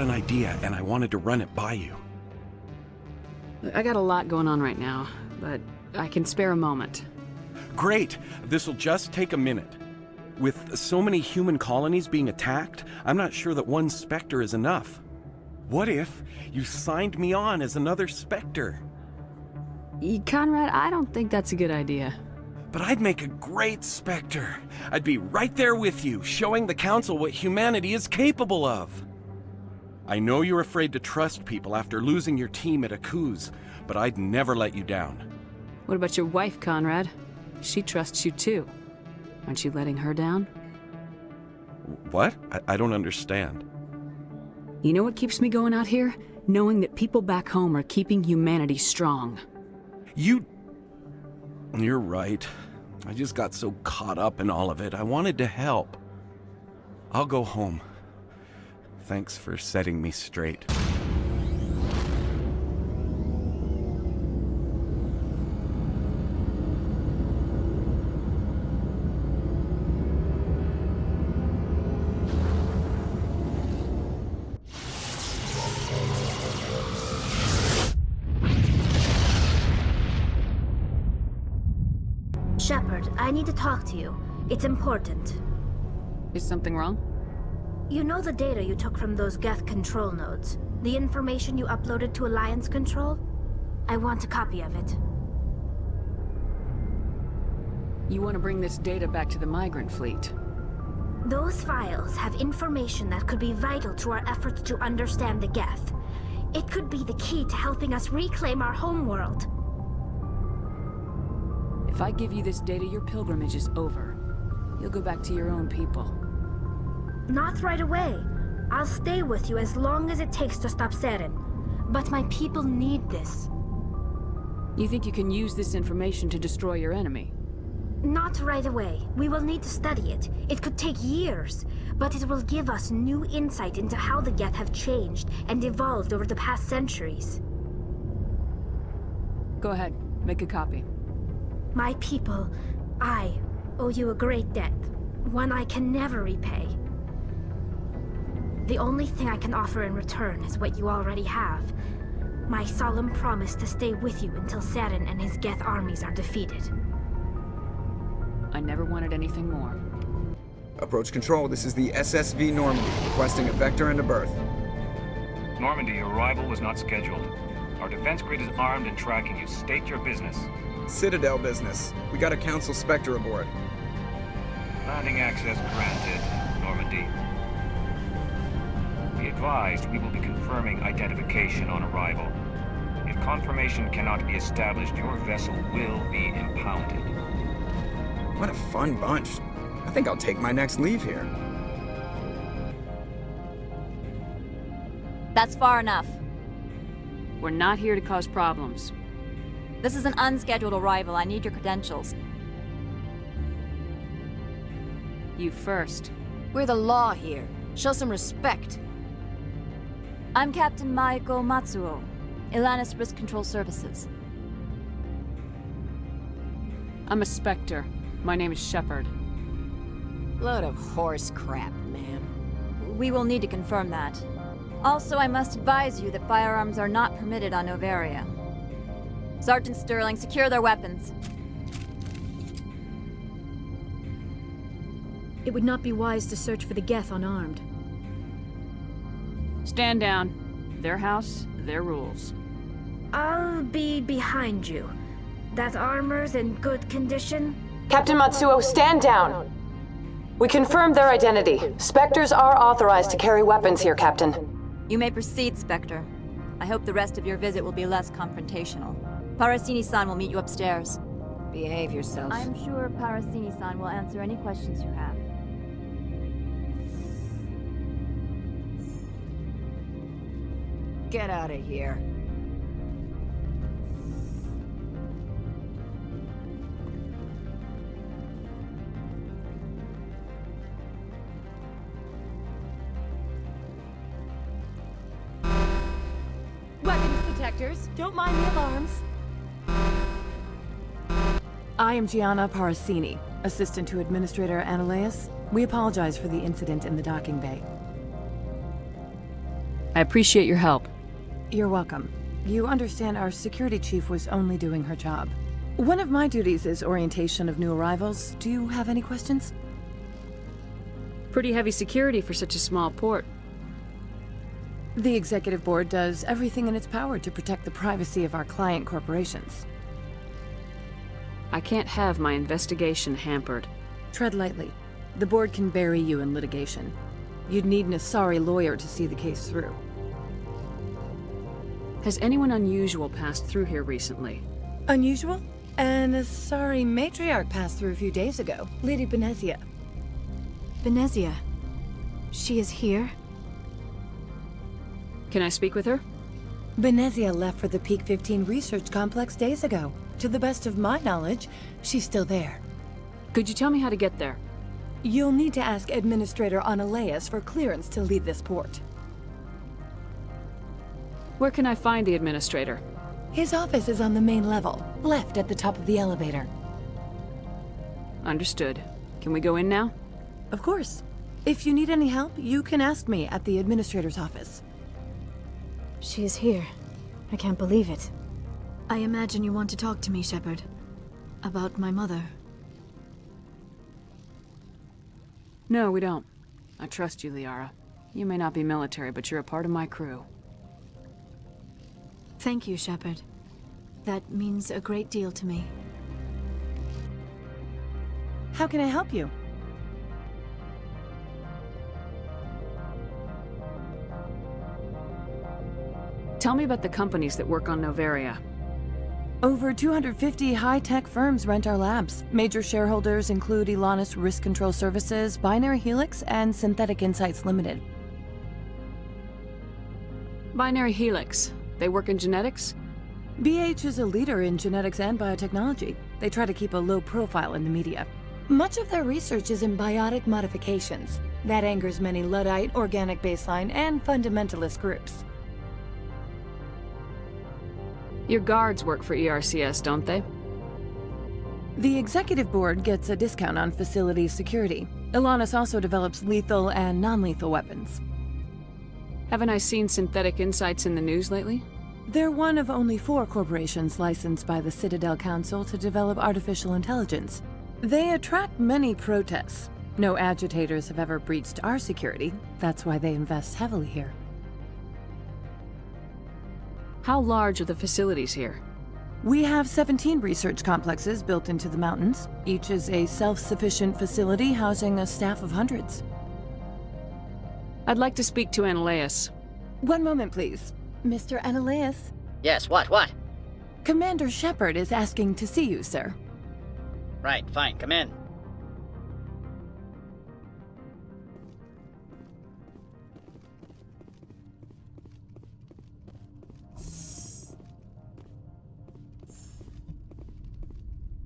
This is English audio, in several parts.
an idea, and I wanted to run it by you. I got a lot going on right now, but I can spare a moment. Great! This'll just take a minute. With so many human colonies being attacked, I'm not sure that one Spectre is enough. What if you signed me on as another Spectre? Conrad, I don't think that's a good idea. But I'd make a great Spectre. I'd be right there with you, showing the Council what humanity is capable of. I know you're afraid to trust people after losing your team at Akuz, but I'd never let you down. What about your wife, Conrad? She trusts you too. Aren't you letting her down? What? I don't understand. You know what keeps me going out here? Knowing that people back home are keeping humanity strong. You're right. I just got so caught up in all of it. I wanted to help. I'll go home. Thanks for setting me straight. Shepard, I need to talk to you. It's important. Is something wrong? You know the data you took from those Geth control nodes? The information you uploaded to Alliance Control? I want a copy of it. You want to bring this data back to the migrant fleet? Those files have information that could be vital to our efforts to understand the Geth. It could be the key to helping us reclaim our homeworld. If I give you this data, your pilgrimage is over. You'll go back to your own people. Not right away. I'll stay with you as long as it takes to stop Saren. But my people need this. You think you can use this information to destroy your enemy? Not right away. We will need to study it. It could take years, but it will give us new insight into how the Geth have changed and evolved over the past centuries. Go ahead, make a copy. My people, I owe you a great debt, one I can never repay. The only thing I can offer in return is what you already have. My solemn promise to stay with you until Saren and his Geth armies are defeated. I never wanted anything more. Approach control, this is the SSV Normandy, requesting a vector and a berth. Normandy, your arrival was not scheduled. Our defense grid is armed and tracking you. State your business. Citadel business. We got a Council Spectre aboard. Landing access granted, Normandy. Be advised, we will be confirming identification on arrival. If confirmation cannot be established, your vessel will be impounded. What a fun bunch. I think I'll take my next leave here. That's far enough. We're not here to cause problems. This is an unscheduled arrival. I need your credentials. You first. We're the law here. Show some respect. I'm Captain Maiko Matsuo, Ilanis Risk Control Services. I'm a Spectre. My name is Shepard. Load of horse crap, ma'am. We will need to confirm that. Also, I must advise you that firearms are not permitted on Noveria. Sergeant Sterling, secure their weapons. It would not be wise to search for the Geth unarmed. Stand down. Their house, their rules. I'll be behind you. That armor's in good condition? Captain Matsuo, stand down! We confirmed their identity. Spectres are authorized to carry weapons here, Captain. You may proceed, Spectre. I hope the rest of your visit will be less confrontational. Parasini-san will meet you upstairs. Behave yourself. I'm sure Parasini-san will answer any questions you have. Get out of here. Weapons detectors. Don't mind the alarms. I am Gianna Parasini, assistant to Administrator Ananias. We apologize for the incident in the docking bay. I appreciate your help. You're welcome. You understand our security chief was only doing her job. One of my duties is orientation of new arrivals. Do you have any questions? Pretty heavy security for such a small port. The executive board does everything in its power to protect the privacy of our client corporations. I can't have my investigation hampered. Tread lightly. The board can bury you in litigation. You'd need an Asari lawyer to see the case through. Has anyone unusual passed through here recently? Unusual? An Asari matriarch passed through a few days ago. Lady Benezia. Benezia. She is here? Can I speak with her? Benezia left for the Peak 15 research complex days ago. To the best of my knowledge, she's still there. Could you tell me how to get there? You'll need to ask Administrator Analeas for clearance to leave this port. Where can I find the administrator? His office is on the main level, left at the top of the elevator. Understood. Can we go in now? Of course. If you need any help, you can ask me at the administrator's office. She is here. I can't believe it. I imagine you want to talk to me, Shepard. About my mother. No, we don't. I trust you, Liara. You may not be military, but you're a part of my crew. Thank you, Shepard. That means a great deal to me. How can I help you? Tell me about the companies that work on Noveria. Over 250 high-tech firms rent our labs. Major shareholders include Elanis Risk Control Services, Binary Helix, and Synthetic Insights Limited. Binary Helix. They work in genetics? BH is a leader in genetics and biotechnology. They try to keep a low profile in the media. Much of their research is in biotic modifications. That angers many Luddite, organic baseline, and fundamentalist groups. Your guards work for ERCS, don't they? The executive board gets a discount on facility security. Elanis also develops lethal and non-lethal weapons. Haven't I seen Synthetic Insights in the news lately? They're one of only 4 corporations licensed by the Citadel Council to develop artificial intelligence. They attract many protests. No agitators have ever breached our security. That's why they invest heavily here. How large are the facilities here? We have 17 research complexes built into the mountains. Each is a self-sufficient facility housing a staff of hundreds. I'd like to speak to Analeas. One moment, please. Mr. Analeas? Yes, what? Commander Shepard is asking to see you, sir. Right, fine, come in.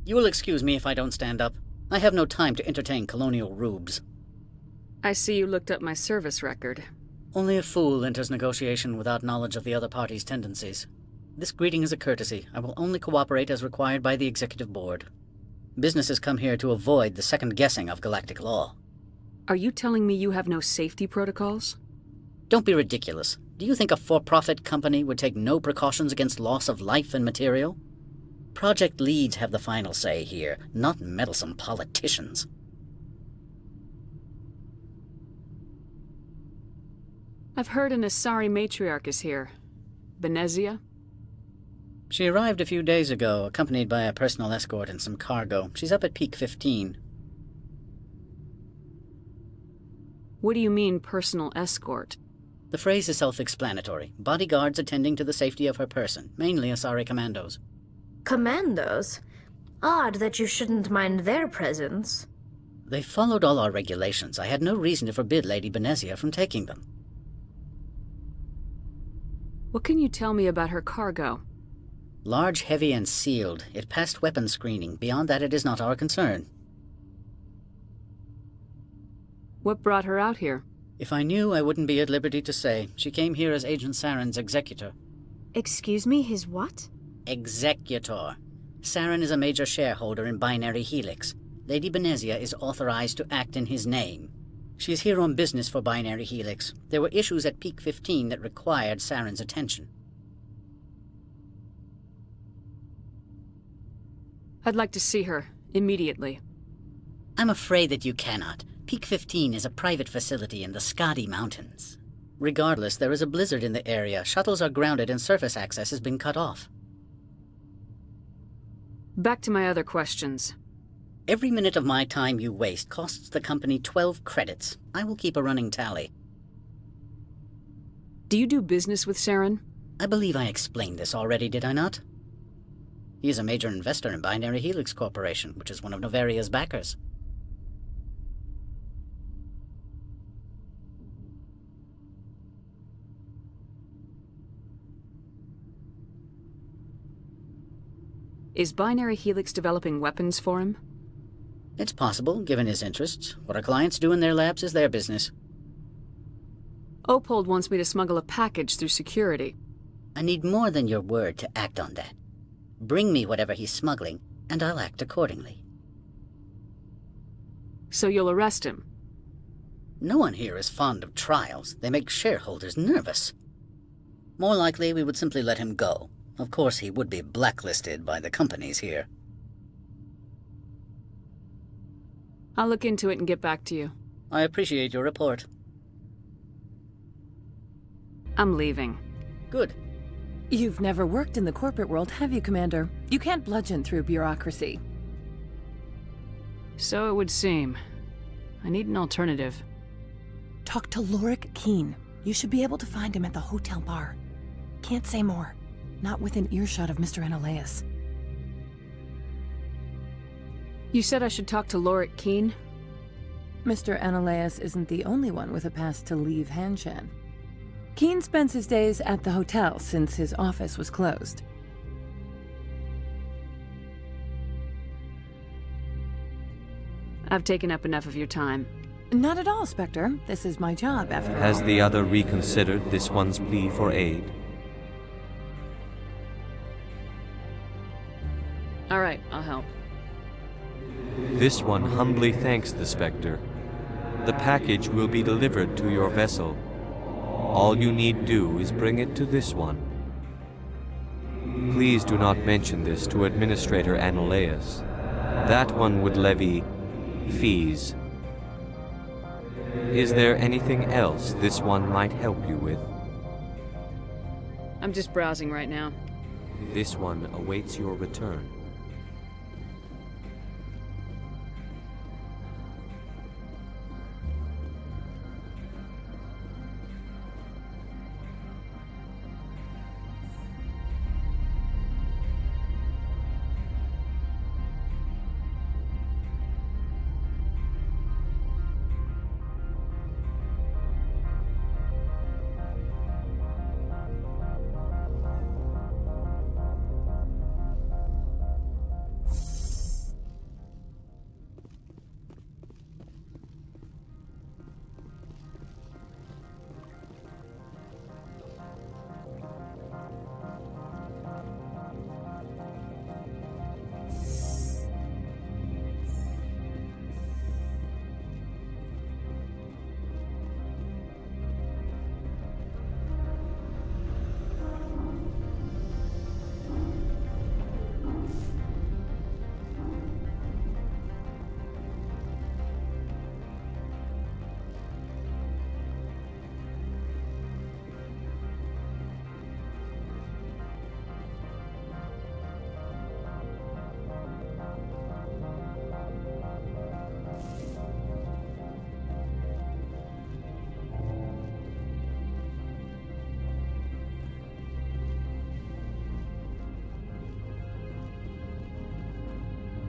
You will excuse me if I don't stand up. I have no time to entertain colonial rubes. I see you looked up my service record. Only a fool enters negotiation without knowledge of the other party's tendencies. This greeting is a courtesy. I will only cooperate as required by the executive board. Businesses come here to avoid the second guessing of galactic law. Are you telling me you have no safety protocols? Don't be ridiculous. Do you think a for-profit company would take no precautions against loss of life and material? Project leads have the final say here, not meddlesome politicians. I've heard an Asari matriarch is here. Benezia? She arrived a few days ago, accompanied by a personal escort and some cargo. She's up at Peak 15. What do you mean, personal escort? The phrase is self-explanatory. Bodyguards attending to the safety of her person, mainly Asari commandos. Commandos? Odd that you shouldn't mind their presence. They followed all our regulations. I had no reason to forbid Lady Benezia from taking them. What can you tell me about her cargo? Large, heavy, and sealed. It passed weapons screening. Beyond that, it is not our concern. What brought her out here? If I knew, I wouldn't be at liberty to say. She came here as Agent Sarens' executor. Excuse me, his what? Executor. Saren is a major shareholder in Binary Helix. Lady Benezia is authorized to act in his name. She's here on business for Binary Helix. There were issues at Peak 15 that required Sarens' attention. I'd like to see her, immediately. I'm afraid that you cannot. Peak 15 is a private facility in the Skadi Mountains. Regardless, there is a blizzard in the area. Shuttles are grounded and surface access has been cut off. Back to my other questions. Every minute of my time you waste costs the company 12 credits. I will keep a running tally. Do you do business with Saren? I believe I explained this already, did I not? He is a major investor in Binary Helix Corporation, which is one of Noveria's backers. Is Binary Helix developing weapons for him? It's possible, given his interests. What our clients do in their labs is their business. Opold wants me to smuggle a package through security. I need more than your word to act on that. Bring me whatever he's smuggling, and I'll act accordingly. So you'll arrest him? No one here is fond of trials. They make shareholders nervous. More likely, we would simply let him go. Of course, he would be blacklisted by the companies here. I'll look into it and get back to you. I appreciate your report. I'm leaving. Good. You've never worked in the corporate world, have you, Commander? You can't bludgeon through bureaucracy. So it would seem. I need an alternative. Talk to Lorik Keen. You should be able to find him at the hotel bar. Can't say more. Not within earshot of Mr. Analaeus. You said I should talk to Lorik Keen? Mr. Analaeus isn't the only one with a pass to leave Hanshan. Keen spends his days at the hotel since his office was closed. I've taken up enough of your time. Not at all, Spectre. This is my job, after all. Has the other reconsidered this one's plea for aid? All right, I'll help. This one humbly thanks the Spectre. The package will be delivered to your vessel. All you need do is bring it to this one. Please do not mention this to Administrator Analaeus. That one would levy fees. Is there anything else this one might help you with? I'm just browsing right now. This one awaits your return.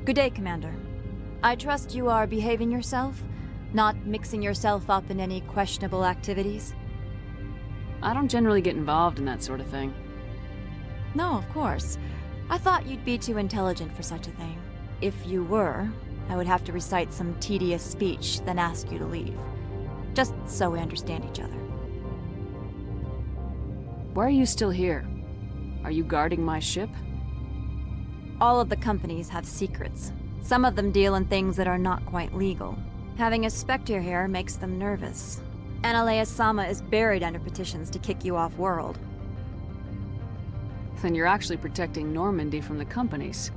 Good day, Commander. I trust you are behaving yourself, not mixing yourself up in any questionable activities? I don't generally get involved in that sort of thing. No, of course. I thought you'd be too intelligent for such a thing. If you were, I would have to recite some tedious speech, then ask you to leave. Just so we understand each other. Why are you still here? Are you guarding my ship? All of the companies have secrets. Some of them deal in things that are not quite legal. Having a Spectre here makes them nervous. Analea-sama is buried under petitions to kick you off-world. Then you're actually protecting Normandy from the companies.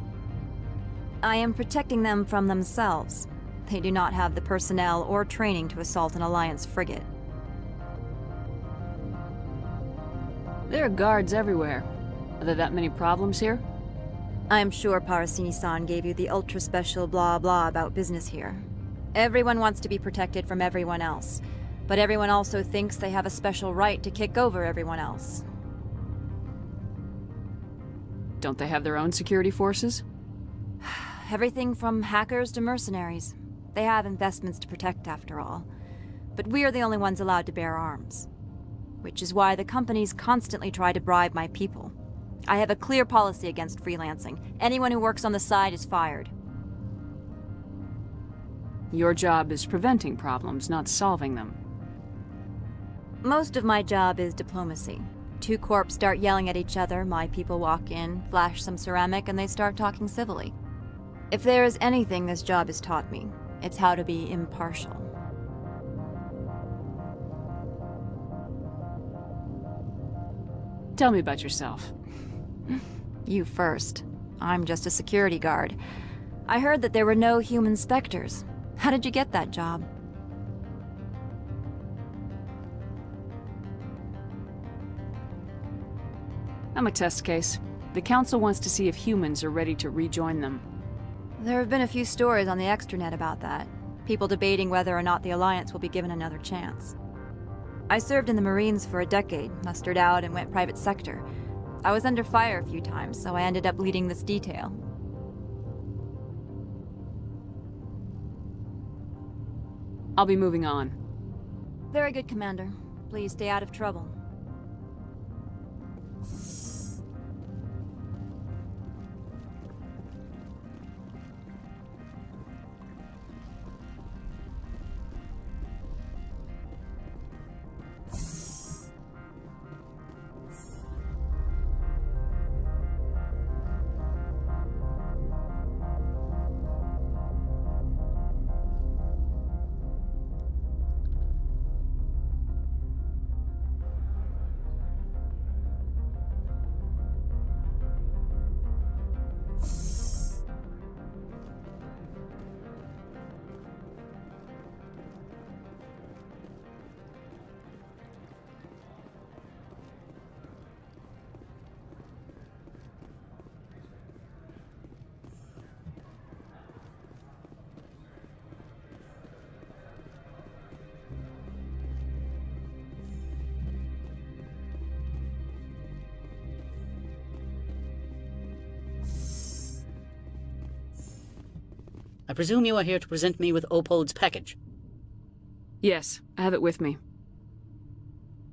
I am protecting them from themselves. They do not have the personnel or training to assault an Alliance frigate. There are guards everywhere. Are there that many problems here? I am sure Parasini-san gave you the ultra-special blah-blah about business here. Everyone wants to be protected from everyone else, but everyone also thinks they have a special right to kick over everyone else. Don't they have their own security forces? Everything from hackers to mercenaries. They have investments to protect, after all. But we are the only ones allowed to bear arms. Which is why the companies constantly try to bribe my people. I have a clear policy against freelancing. Anyone who works on the side is fired. Your job is preventing problems, not solving them. Most of my job is diplomacy. Two corps start yelling at each other, my people walk in, flash some ceramic, and they start talking civilly. If there is anything this job has taught me, it's how to be impartial. Tell me about yourself. You first. I'm just a security guard. I heard that there were no human specters. How did you get that job? I'm a test case. The Council wants to see if humans are ready to rejoin them. There have been a few stories on the extranet about that. People debating whether or not the Alliance will be given another chance. I served in the Marines for a decade, mustered out, and went private sector. I was under fire a few times, so I ended up leading this detail. I'll be moving on. Very good, Commander. Please stay out of trouble. I presume you are here to present me with Opold's package? Yes, I have it with me.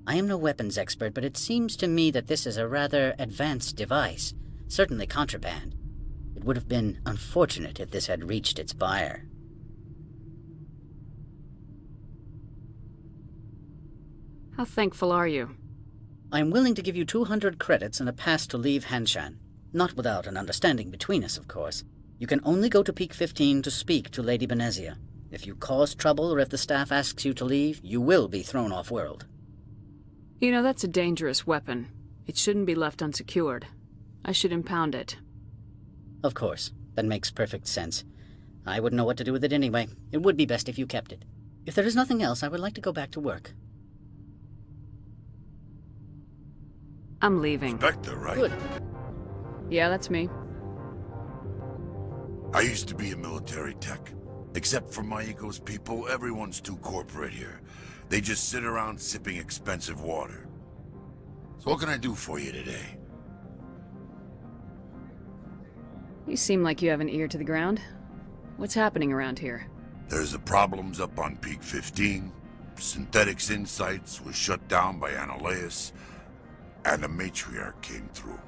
I am no weapons expert, but it seems to me that this is a rather advanced device. Certainly contraband. It would have been unfortunate if this had reached its buyer. How thankful are you? I am willing to give you 200 credits and a pass to leave Hanshan. Not without an understanding between us, of course. You can only go to Peak 15 to speak to Lady Benezia. If you cause trouble or if the staff asks you to leave, you will be thrown off-world. You know, that's a dangerous weapon. It shouldn't be left unsecured. I should impound it. Of course. That makes perfect sense. I wouldn't know what to do with it anyway. It would be best if you kept it. If there is nothing else, I would like to go back to work. I'm leaving. Spectre, right? Good. Yeah, that's me. I used to be a military tech. Except for my ego's people, everyone's too corporate here. They just sit around sipping expensive water. So what can I do for you today? You seem like you have an ear to the ground. What's happening around here? There's the problems up on Peak 15. Synthetics Insights was shut down by Analea, and the Matriarch came through.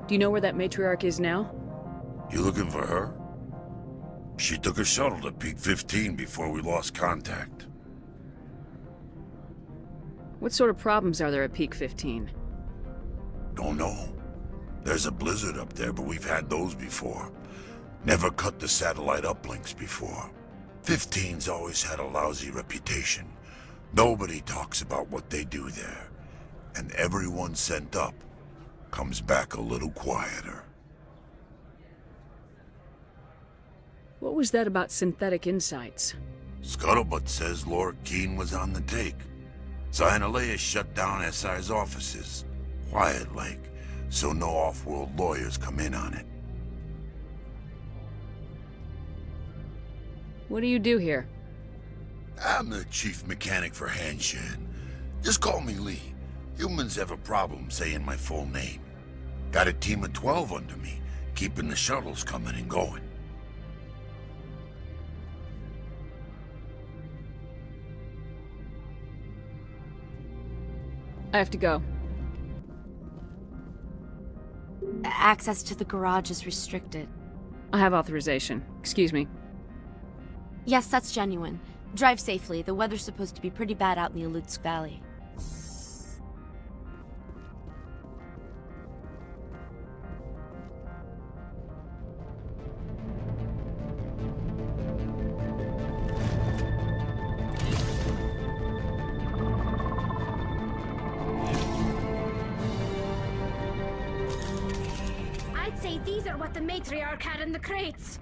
Do you know where that matriarch is now? You looking for her? She took a shuttle to Peak 15 before we lost contact. What sort of problems are there at Peak 15? Don't know. There's a blizzard up there, but we've had those before. Never cut the satellite uplinks before. 15's always had a lousy reputation. Nobody talks about what they do there. And everyone sent up comes back a little quieter. What was that about synthetic insights? Scuttlebutt says Lord Keene was on the take. Cyanalea shut down SI's offices. Quiet like, so no off-world lawyers come in on it. What do you do here? I'm the chief mechanic for Hanshan. Just call me Lee. Humans have a problem saying my full name. Got a team of 12 under me, keeping the shuttles coming and going. I have to go. Access to the garage is restricted. I have authorization. Excuse me. Yes, that's genuine. Drive safely. The weather's supposed to be pretty bad out in the Alutsk Valley. I'd say these are what the matriarch had in the crates.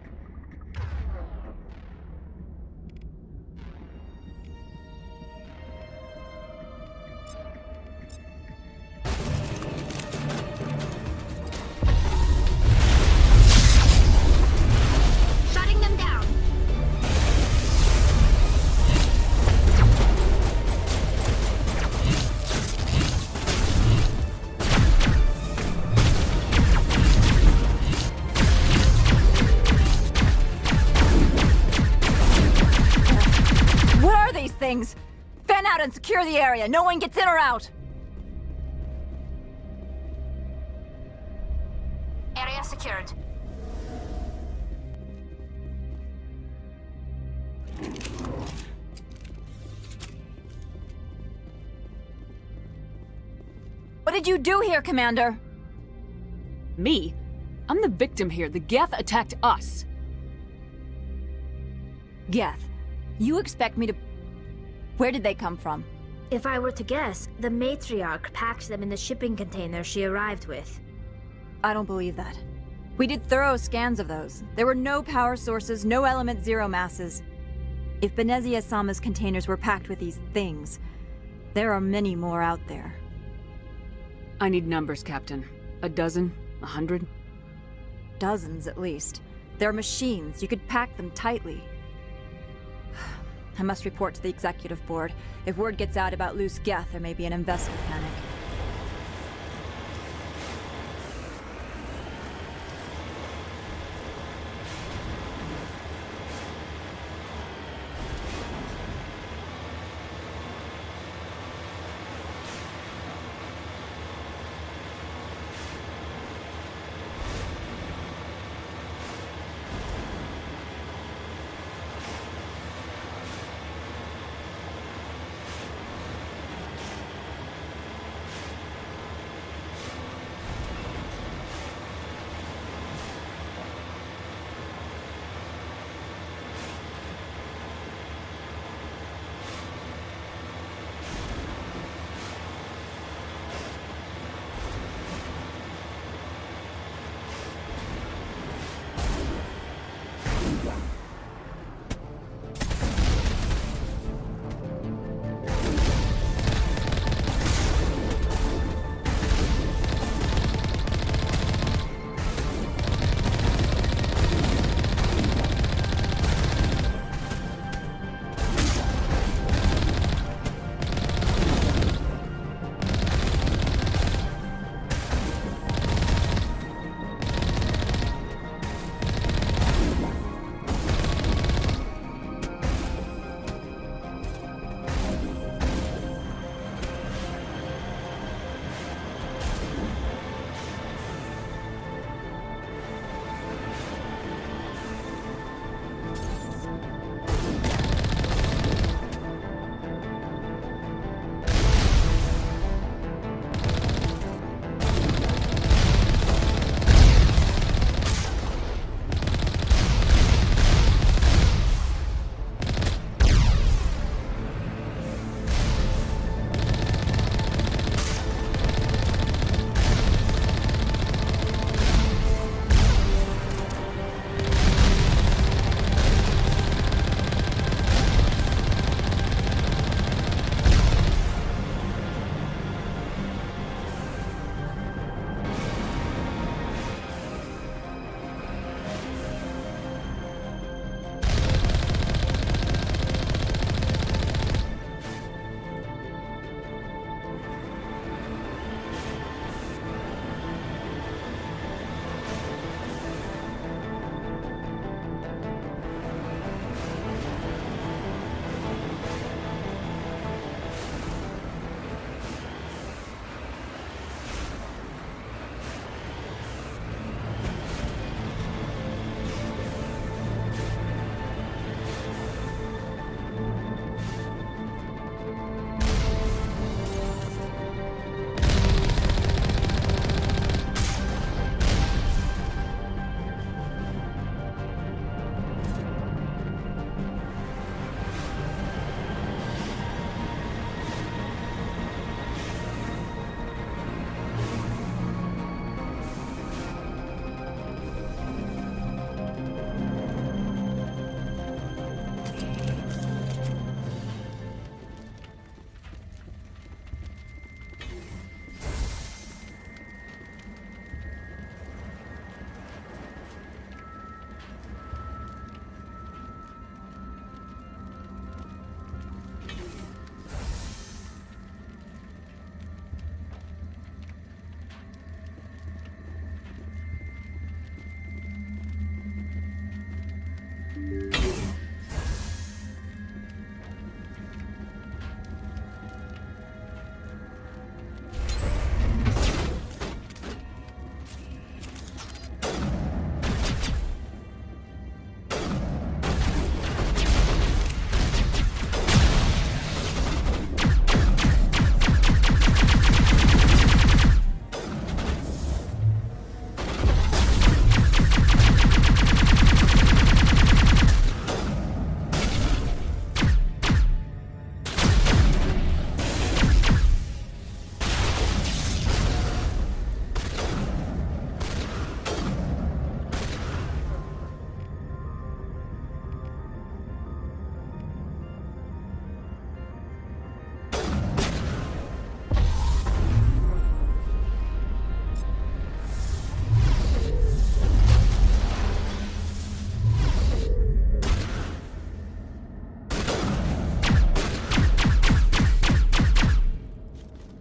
Shutting them down. What are these things? Fan out and secure the area. No one gets in or out. Area secured. What did you do here, Commander? Me? I'm the victim here. The Geth attacked us. Geth, you expect me to... Where did they come from? If I were to guess, the matriarch packed them in the shipping container she arrived with. I don't believe that. We did thorough scans of those. There were no power sources, no element zero masses. If Benezia Sama's containers were packed with these things, there are many more out there. I need numbers, Captain. A dozen? 100? Dozens, at least. They're machines. You could pack them tightly. I must report to the executive board. If word gets out about loose Geth, there may be an investor panic.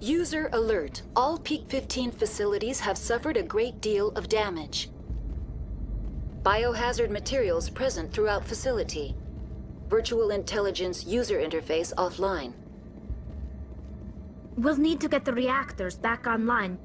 User alert. All Peak 15 facilities have suffered a great deal of damage. Biohazard materials present throughout facility. Virtual intelligence user interface offline. We'll need to get the reactors back online.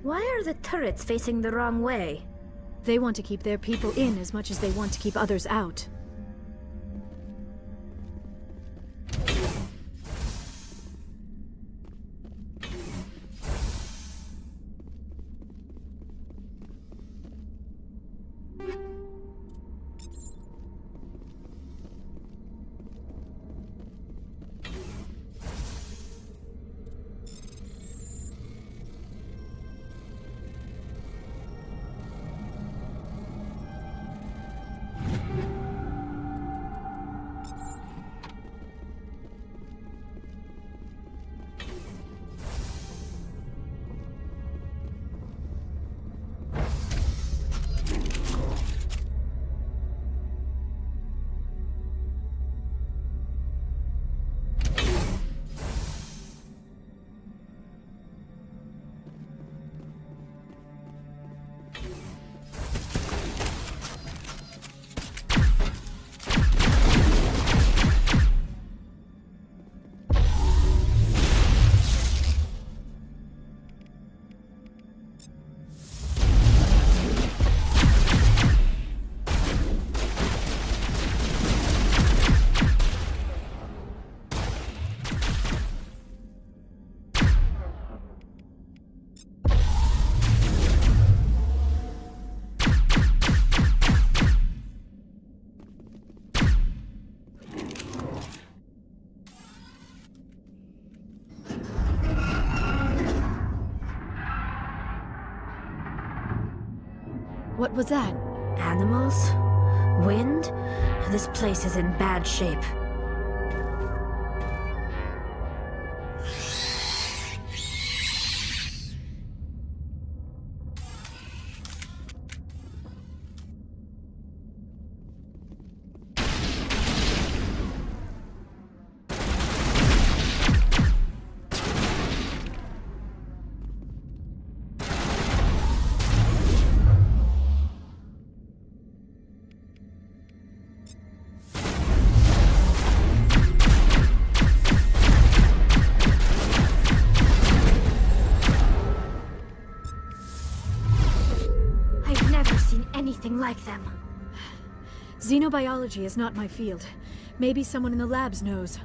Why are the turrets facing the wrong way? They want to keep their people in as much as they want to keep others out. What was that? Animals? Wind? This place is in bad shape. Anything like them. Xenobiology is not my field. Maybe someone in the labs knows.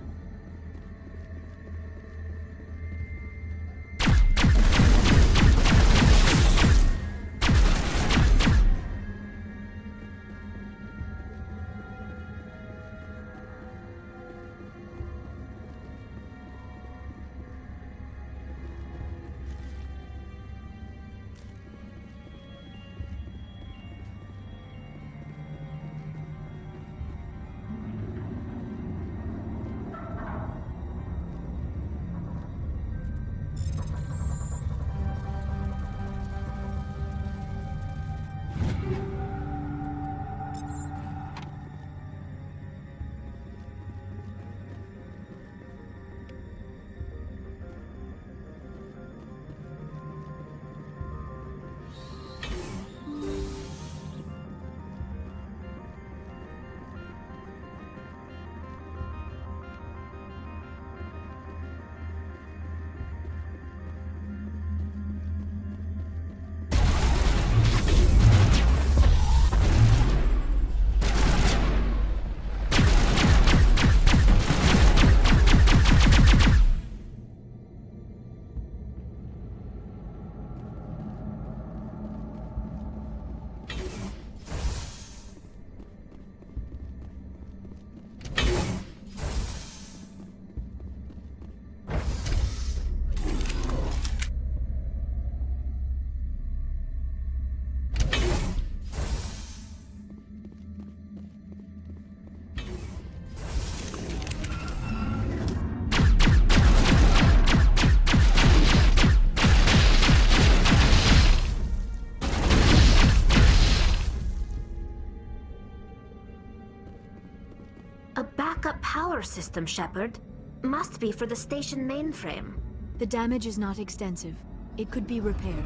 system, Shepard. Must be for the station mainframe. The damage is not extensive. It could be repaired.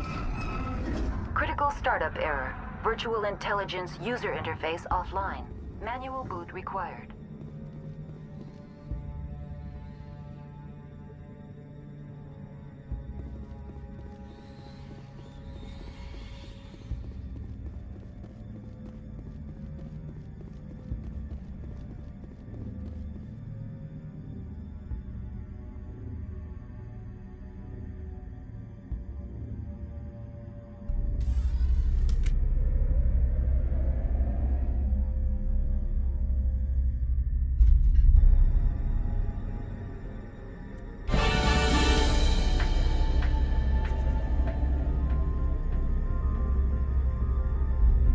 Critical startup error. Virtual intelligence user interface offline. Manual boot required.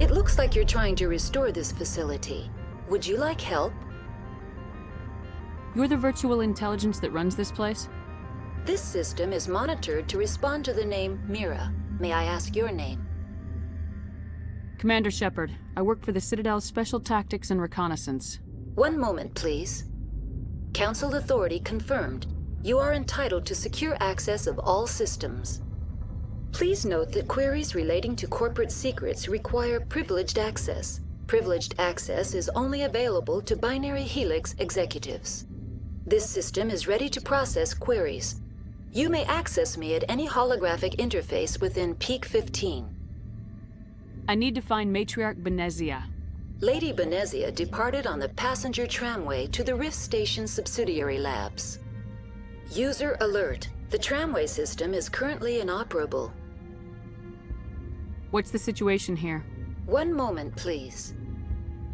It looks like you're trying to restore this facility. Would you like help? You're the virtual intelligence that runs this place? This system is monitored to respond to the name Mira. May I ask your name? Commander Shepard. I work for the Citadel's Special Tactics and Reconnaissance. One moment, please. Council authority confirmed. You are entitled to secure access of all systems. Please note that queries relating to corporate secrets require privileged access. Privileged access is only available to binary helix executives. This system is ready to process queries. You may access me at any holographic interface within Peak 15. I need to find Matriarch Benezia. Lady Benezia departed on the passenger tramway to the Rift Station subsidiary labs. User alert. The tramway system is currently inoperable. What's the situation here? One moment, please.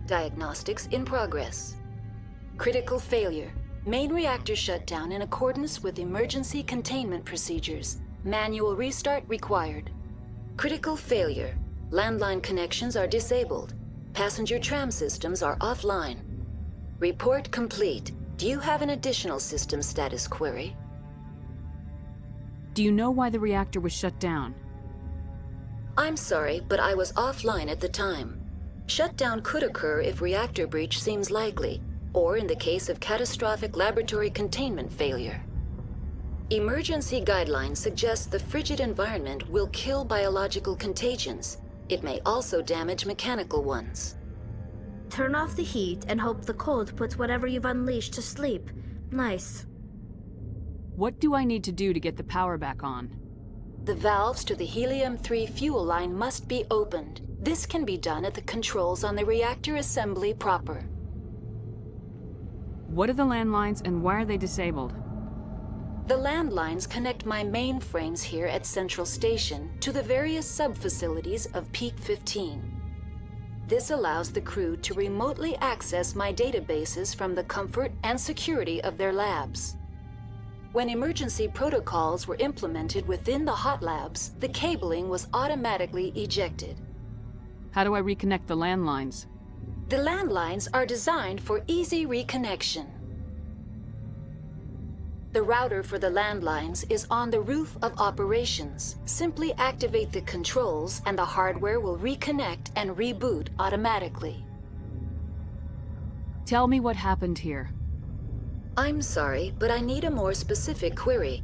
Diagnostics in progress. Critical failure. Main reactor shut down in accordance with emergency containment procedures. Manual restart required. Critical failure. Landline connections are disabled. Passenger tram systems are offline. Report complete. Do you have an additional system status query? Do you know why the reactor was shut down? I'm sorry, but I was offline at the time. Shutdown could occur if reactor breach seems likely, or in the case of catastrophic laboratory containment failure. Emergency guidelines suggest the frigid environment will kill biological contagions. It may also damage mechanical ones. Turn off the heat and hope the cold puts whatever you've unleashed to sleep. Nice. What do I need to do to get the power back on? The valves to the helium-3 fuel line must be opened. This can be done at the controls on the reactor assembly proper. What are the landlines and why are they disabled? The landlines connect my mainframes here at Central Station to the various sub-facilities of Peak 15. This allows the crew to remotely access my databases from the comfort and security of their labs. When emergency protocols were implemented within the hot labs, the cabling was automatically ejected. How do I reconnect the landlines? The landlines are designed for easy reconnection. The router for the landlines is on the roof of operations. Simply activate the controls and the hardware will reconnect and reboot automatically. Tell me what happened here. I'm sorry, but I need a more specific query.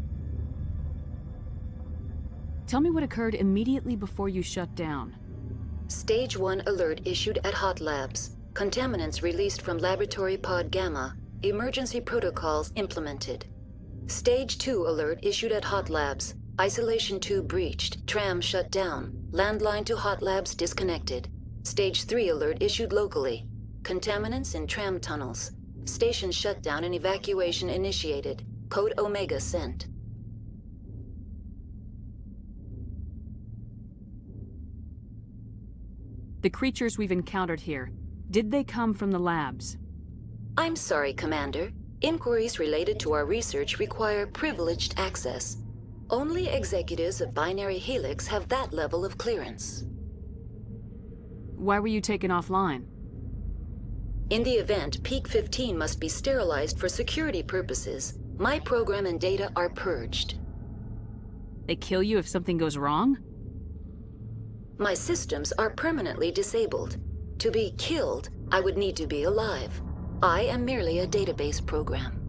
Tell me what occurred immediately before you shut down. Stage 1 alert issued at Hot Labs. Contaminants released from Laboratory Pod Gamma. Emergency protocols implemented. Stage 2 alert issued at Hot Labs. Isolation tube breached. Tram shut down. Landline to Hot Labs disconnected. Stage 3 alert issued locally. Contaminants in tram tunnels. Station shutdown and evacuation initiated. Code Omega sent. The creatures we've encountered here, did they come from the labs? I'm sorry, Commander. Inquiries related to our research require privileged access. Only executives of Binary Helix have that level of clearance. Why were you taken offline? In the event, Peak 15 must be sterilized for security purposes. My program and data are purged. They kill you if something goes wrong? My systems are permanently disabled. To be killed, I would need to be alive. I am merely a database program.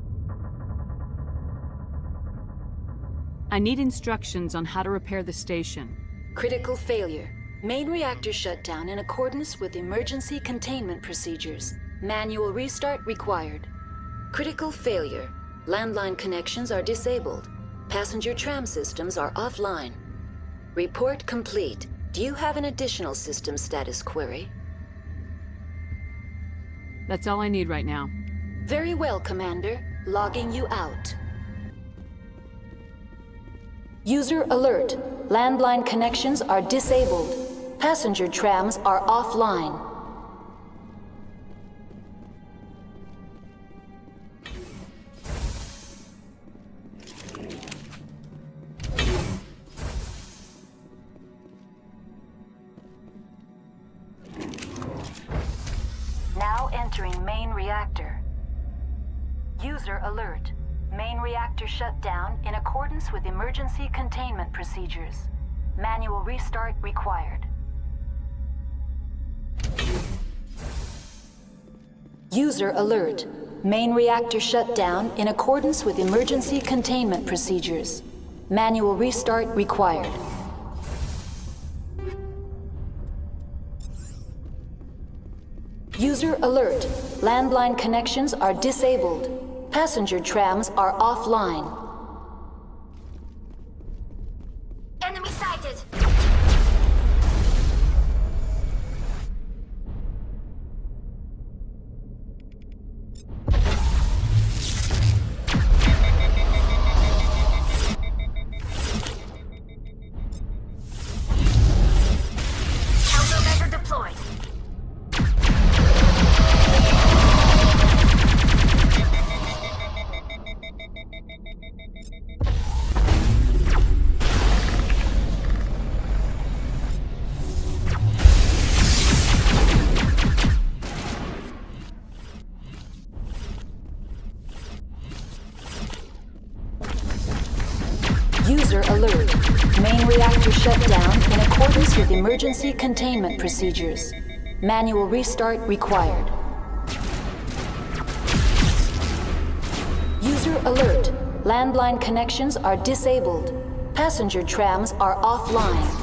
I need instructions on how to repair the station. Critical failure. Main reactor shut down in accordance with emergency containment procedures. Manual restart required. Critical failure. Landline connections are disabled. Passenger tram systems are offline. Report complete. Do you have an additional system status query? That's all I need right now. Very well, Commander. Logging you out. User alert. Landline connections are disabled. Passenger trams are offline. Now entering main reactor. User alert. Main reactor shut down in accordance with emergency containment procedures. Manual restart required. User alert. Main reactor shut down in accordance with emergency containment procedures. Manual restart required. User alert. Landline connections are disabled. Passenger trams are offline. Enemy sighted! Countermeasure deployed. User alert. Main reactor shut down in accordance with emergency containment procedures. Manual restart required. User alert. Landline connections are disabled. Passenger trams are offline.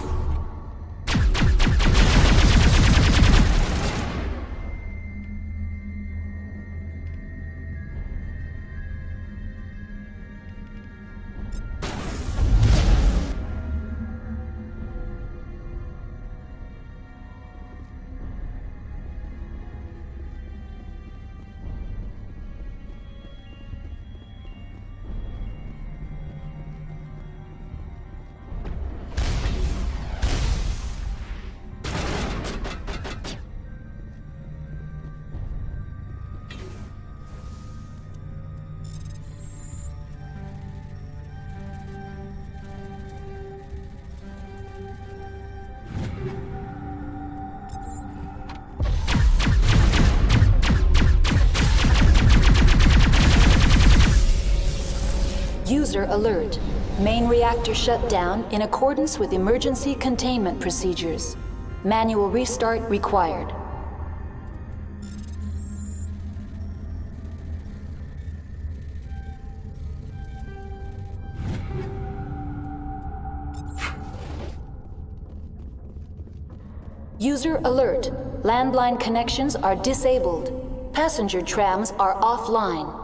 User alert. Main reactor shut down in accordance with emergency containment procedures. Manual restart required. User alert. Landline connections are disabled. Passenger trams are offline.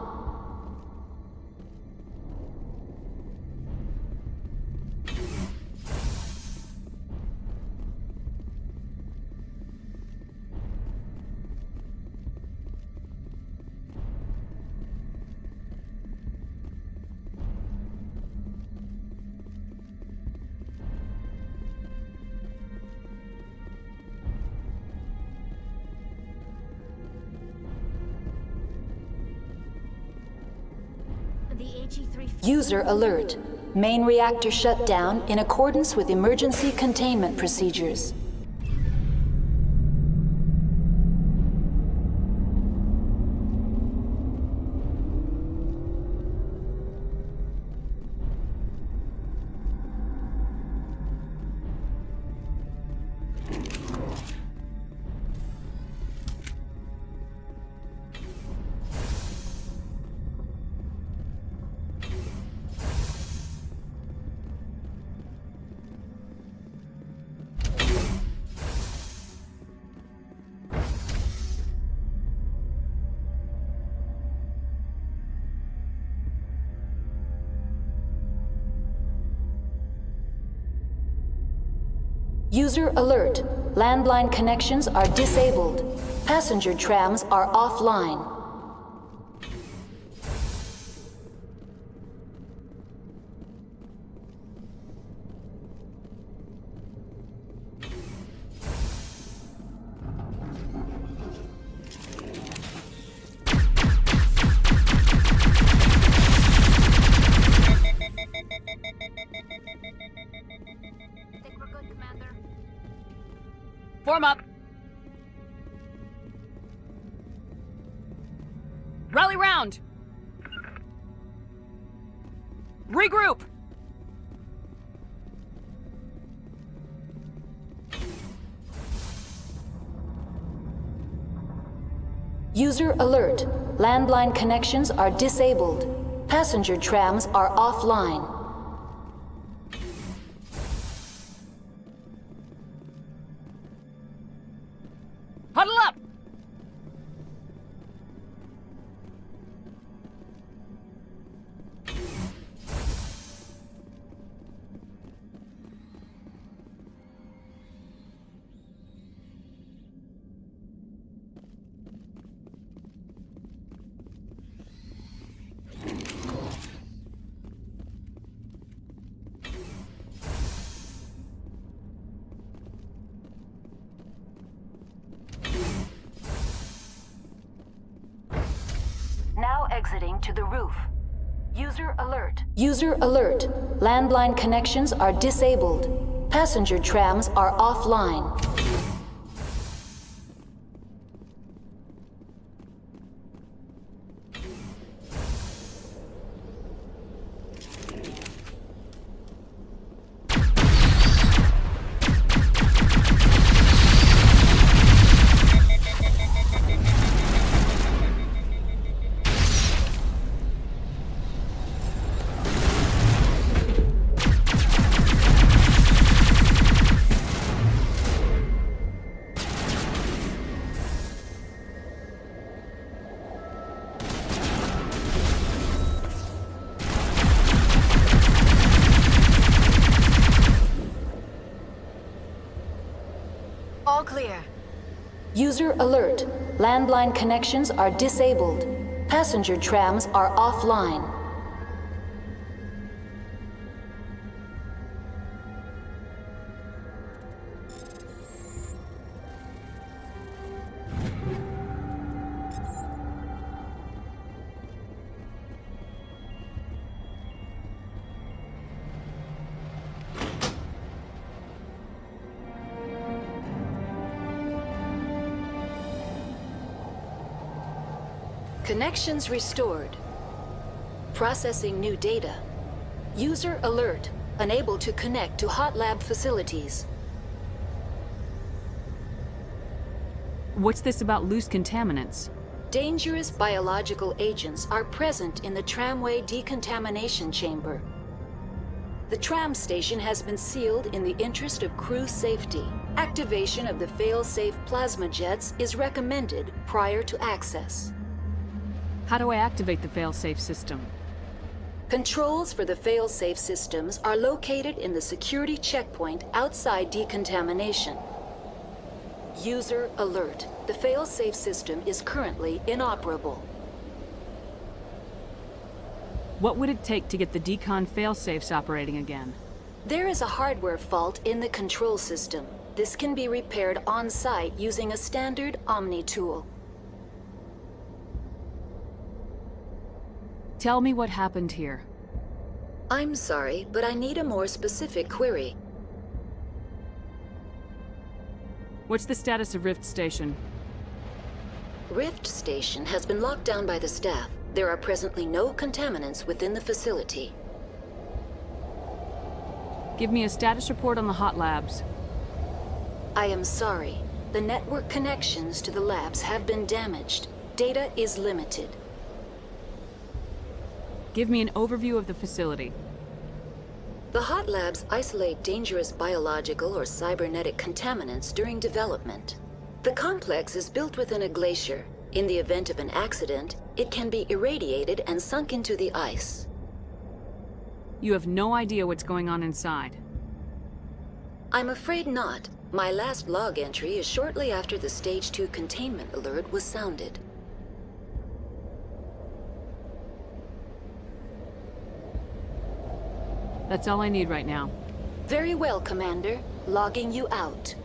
User alert. Main reactor shut down in accordance with emergency containment procedures. User alert. Landline connections are disabled. Passenger trams are offline. Form up! Rally round! Regroup! User alert. Landline connections are disabled. Passenger trams are offline. Huddle up! Now exiting to the roof. User alert. User alert. Landline connections are disabled. Passenger trams are offline. All clear. User alert. Landline connections are disabled. Passenger trams are offline. Connections restored. Processing new data. User alert. Unable to connect to hot lab facilities. What's this about loose contaminants? Dangerous biological agents are present in the tramway decontamination chamber. The tram station has been sealed in the interest of crew safety. Activation of the fail-safe plasma jets is recommended prior to access. How do I activate the fail-safe system? Controls for the fail-safe systems are located in the security checkpoint outside decontamination. User alert. The fail-safe system is currently inoperable. What would it take to get the decon fail-safes operating again? There is a hardware fault in the control system. This can be repaired on-site using a standard Omni tool. Tell me what happened here. I'm sorry, but I need a more specific query. What's the status of Rift Station? Rift Station has been locked down by the staff. There are presently no contaminants within the facility. Give me a status report on the hot labs. I am sorry. The network connections to the labs have been damaged. Data is limited. Give me an overview of the facility. The hot labs isolate dangerous biological or cybernetic contaminants during development. The complex is built within a glacier. In the event of an accident, it can be irradiated and sunk into the ice. You have no idea what's going on inside. I'm afraid not. My last log entry is shortly after the Stage 2 containment alert was sounded. That's all I need right now. Very well, Commander. Logging you out.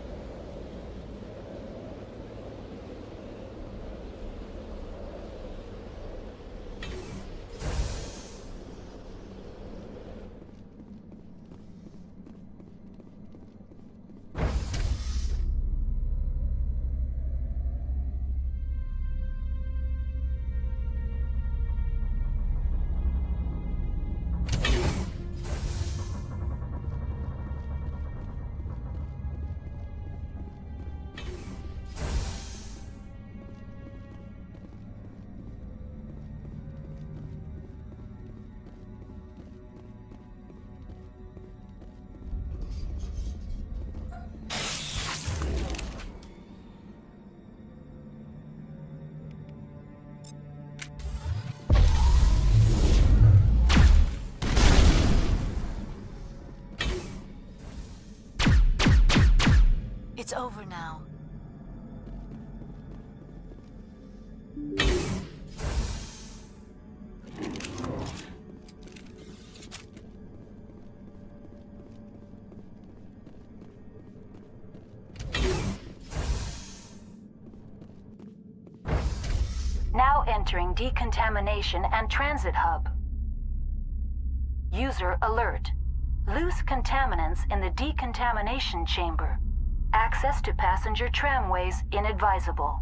It's over now. Now entering decontamination and transit hub. User alert. Loose contaminants in the decontamination chamber. Access to passenger tramways inadvisable.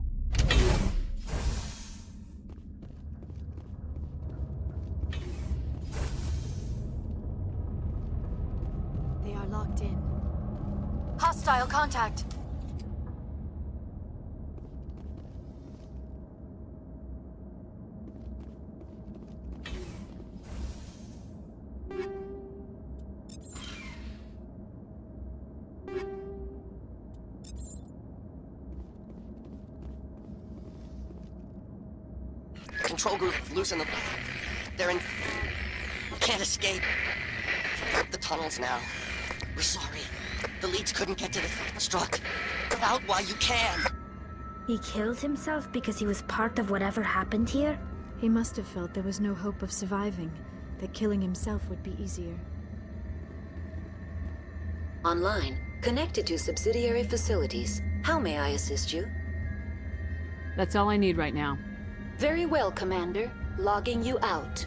They are locked in. Hostile contact! Control group, loosen them. They're in... Can't escape. The tunnels now. We're sorry. The leads couldn't get to the struck. Get out while you can. He killed himself because he was part of whatever happened here? He must have felt there was no hope of surviving, that killing himself would be easier. Online, connected to subsidiary facilities. How may I assist you? That's all I need right now. Very well, Commander. Logging you out.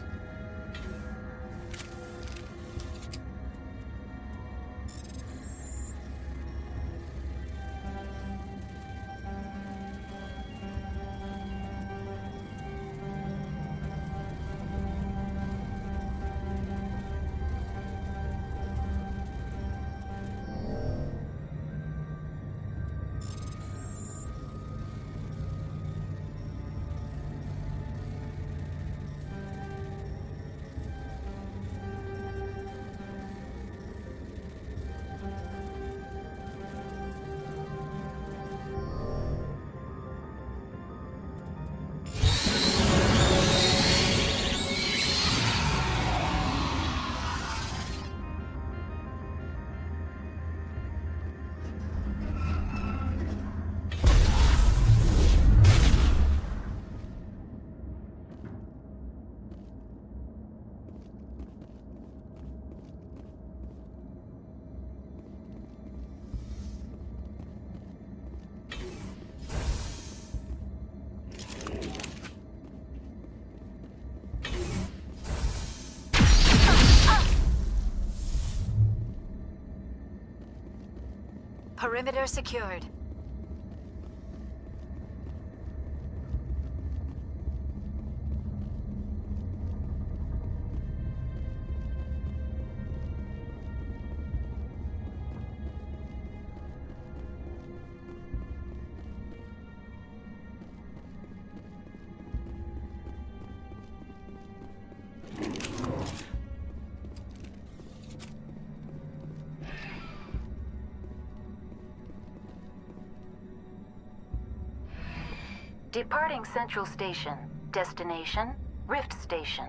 Perimeter secured. Departing Central Station. Destination, Rift Station.